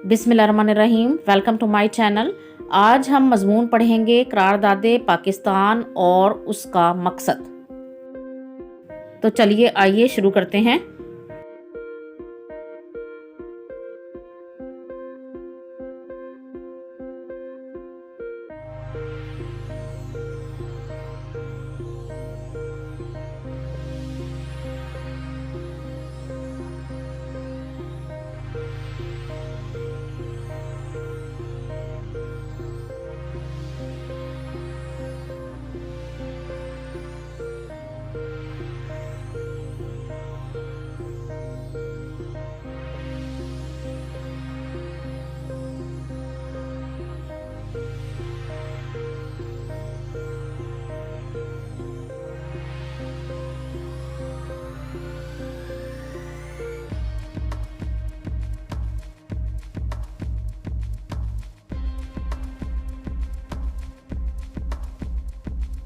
बिस्मिल्लाहिर्रहमानिर्रहीम। Welcome to my channel. आज हम मजमून पढ़ेंगे करारदादे पाकिस्तान और उसका मकसद। तो चलिए आइए शुरू करते हैं।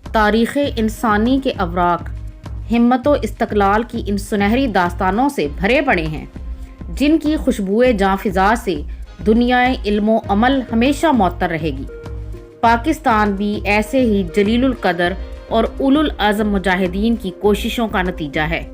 तारीख़ इंसानी के अवराक हिम्मत व इस्तक़लाल की इन सुनहरी दास्तानों से भरे पड़े हैं, जिनकी खुशबुए जाँ-फ़िज़ा से दुनियाए इल्म व अमल हमेशा मुअत्तर रहेगी। पाकिस्तान भी ऐसे ही जलीलुल कदर और उलुल अज़्म मुजाहिदीन की कोशिशों का नतीजा है।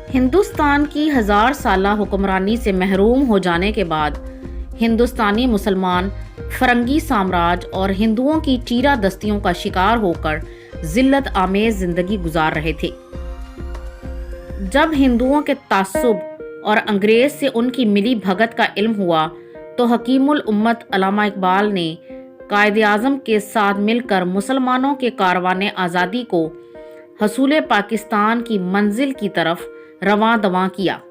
हिंदुस्तान की 1000 साला हुक्मरानी से महरूम हो जाने के बाद हिंदुस्तानी मुसलमान फरंगी साम्राज्य और हिंदुओं की चीरा दस्तियों का शिकार होकर जिल्लत आमेज जिंदगी गुजार रहे थे। जब हिंदुओं के तासुब और अंग्रेज से उनकी मिली भगत का इल्म हुआ तो हकीमुल उम्मत अल्लामा इकबाल ने कायदे आज़म के साथ मिलकर मुसलमानों के कारवाने आज़ादी को हसूल पाकिस्तान की मंजिल की तरफ रवां दवां किया।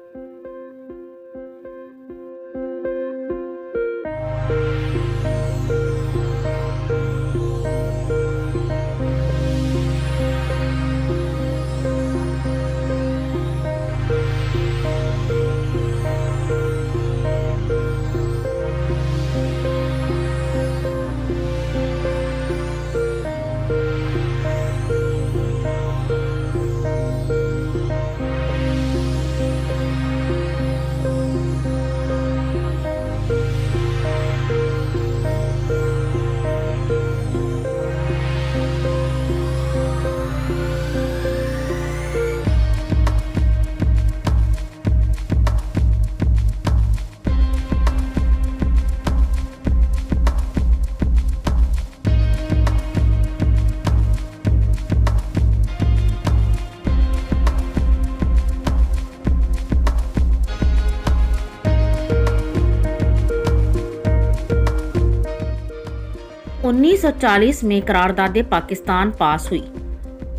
उन्नीस 1940 में करारदादे पाकिस्तान पास हुई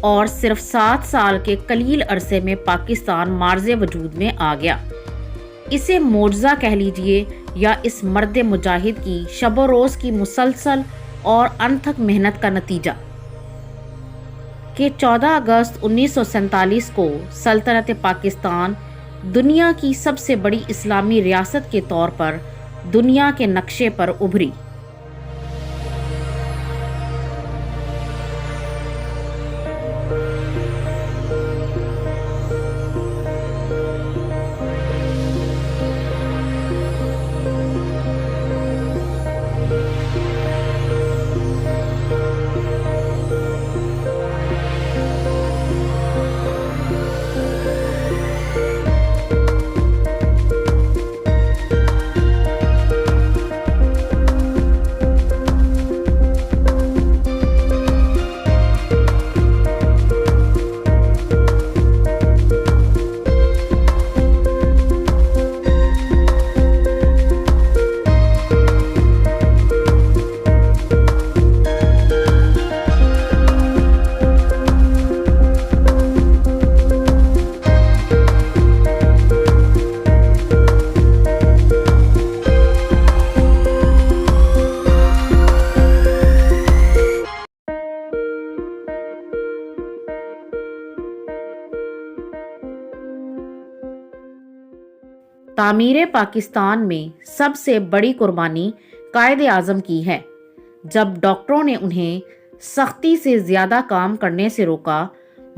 और सिर्फ 7 साल के कलील अरसे में पाकिस्तान मार्ज़े वजूद में आ गया। इसे मोजज़ा कह लीजिए या इस मर्द मुजाहिद की शब रोज़ की मुसलसल और अनथक मेहनत का नतीजा कि 14 अगस्त 1947 को सल्तनत पाकिस्तान दुनिया की सबसे बड़ी इस्लामी रियासत के तौर पर दुनिया के नक्शे पर उभरी। तामीर पाकिस्तान में सबसे बड़ी कुर्बानी कायदे आज़म की है। जब डॉक्टरों ने उन्हें सख्ती से ज़्यादा काम करने से रोका,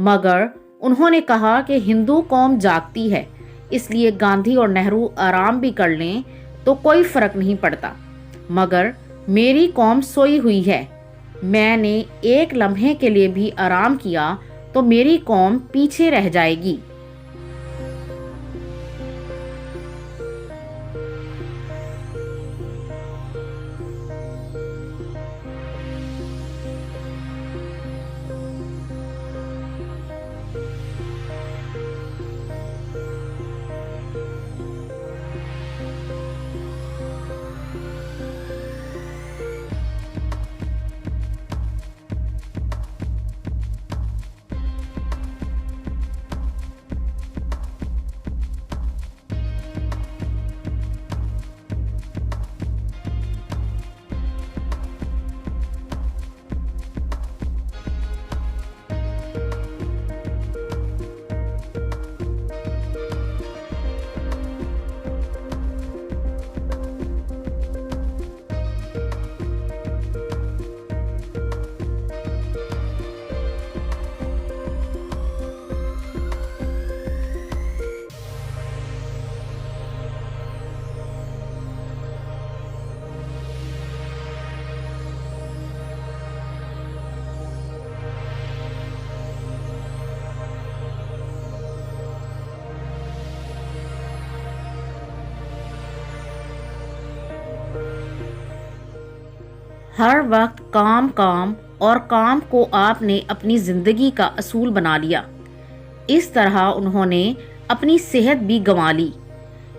मगर उन्होंने कहा कि हिंदू कौम जागती है, इसलिए गांधी और नेहरू आराम भी कर लें तो कोई फ़र्क नहीं पड़ता, मगर मेरी कौम सोई हुई है। मैंने एक लम्हे के लिए भी आराम किया तो मेरी कौम पीछे रह जाएगी। हर वक्त काम काम और काम को आपने अपनी ज़िंदगी का असूल बना लिया। इस तरह उन्होंने अपनी सेहत भी गंवा ली।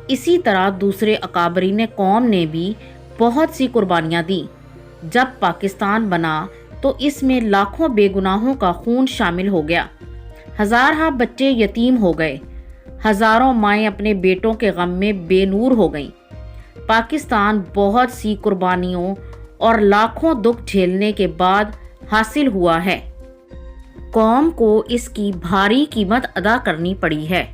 इसी तरह दूसरे अकाबरीन कौम ने भी बहुत सी कुर्बानियाँ दी। जब पाकिस्तान बना तो इसमें लाखों बेगुनाहों का खून शामिल हो गया। हज़ारों बच्चे यतीम हो गए। हज़ारों माएँ अपने बेटों के गम में बेनूर हो गईं। पाकिस्तान बहुत सी कुर्बानियों और लाखों दुख झेलने के बाद हासिल हुआ है। कौम को इसकी भारी कीमत अदा करनी पड़ी है।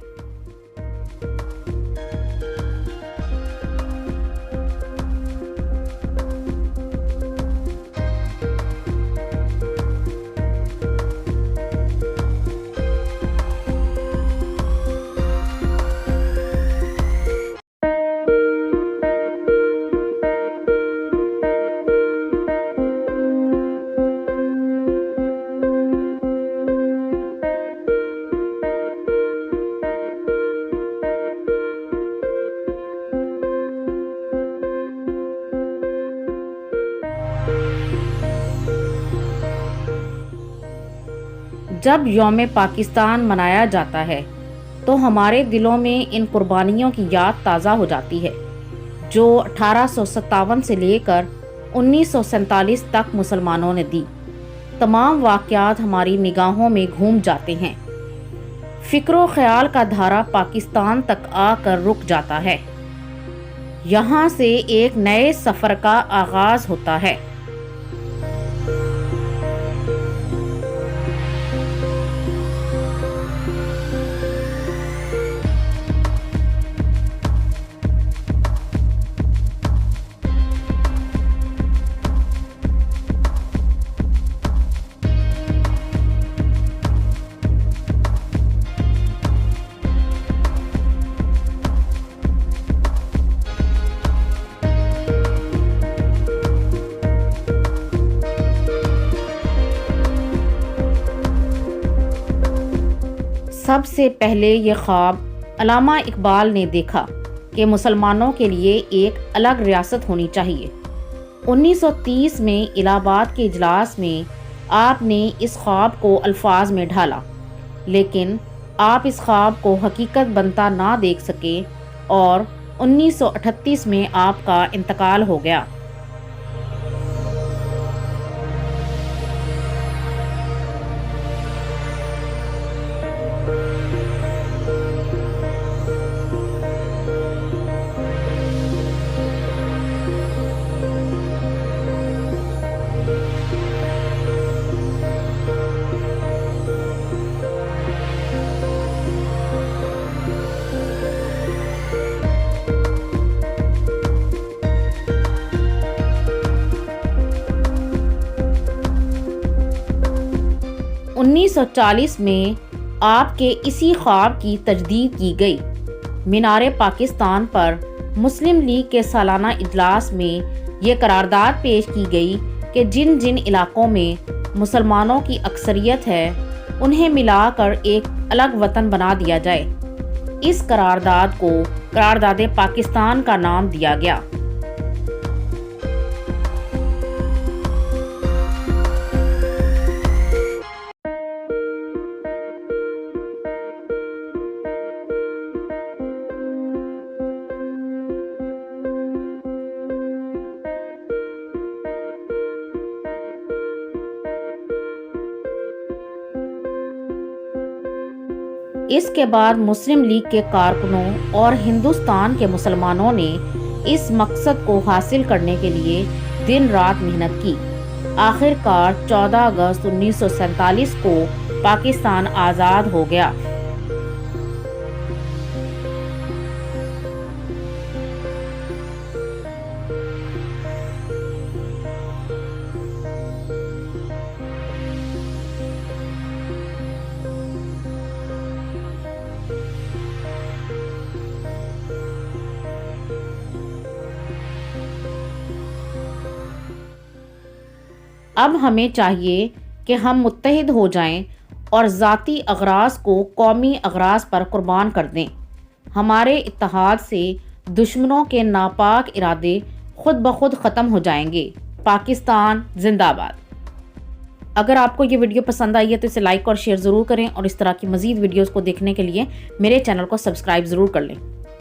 जब यौम पाकिस्तान मनाया जाता है तो हमारे दिलों में इन कुर्बानियों की याद ताज़ा हो जाती है जो 1857 से लेकर 1947 तक मुसलमानों ने दी। तमाम वाक़यात हमारी निगाहों में घूम जाते हैं। फ़िक्र ख्याल का धारा पाकिस्तान तक आकर रुक जाता है। यहाँ से एक नए सफ़र का आगाज़ होता है। सबसे पहले ये ख्वाब अल्लामा इकबाल ने देखा कि मुसलमानों के लिए एक अलग रियासत होनी चाहिए। 1930 में इलाहाबाद के इजलास में आपने इस ख्वाब को अल्फाज में ढाला, लेकिन आप इस ख्वाब को हकीकत बनता ना देख सके और 1938 में आपका इंतकाल हो गया। 1940 में आपके इसी ख्वाब की तजदीद की गई। मीनार पाकिस्तान पर मुस्लिम लीग के सालाना इजलास में ये करारदाद पेश की गई कि जिन जिन इलाकों में मुसलमानों की अक्सरियत है उन्हें मिलाकर एक अलग वतन बना दिया जाए। इस करारदाद को करारदाद पाकिस्तान का नाम दिया गया। इसके बाद मुस्लिम लीग के कारकुनों और हिंदुस्तान के मुसलमानों ने इस मकसद को हासिल करने के लिए दिन रात मेहनत की। आखिरकार 14 अगस्त 1947 को पाकिस्तान आज़ाद हो गया। अब हमें चाहिए कि हम मुत्तहिद हो जाएं और ज़ाती अगराज़ को कौमी अगराज़ पर कुर्बान कर दें। हमारे इत्तेहाद से दुश्मनों के नापाक इरादे खुद ब खुद ख़त्म हो जाएंगे। पाकिस्तान जिंदाबाद। अगर आपको ये वीडियो पसंद आई है तो इसे लाइक और शेयर ज़रूर करें और इस तरह की मज़ीद वीडियोज़ को देखने के लिए मेरे चैनल को सब्सक्राइब ज़रूर कर लें।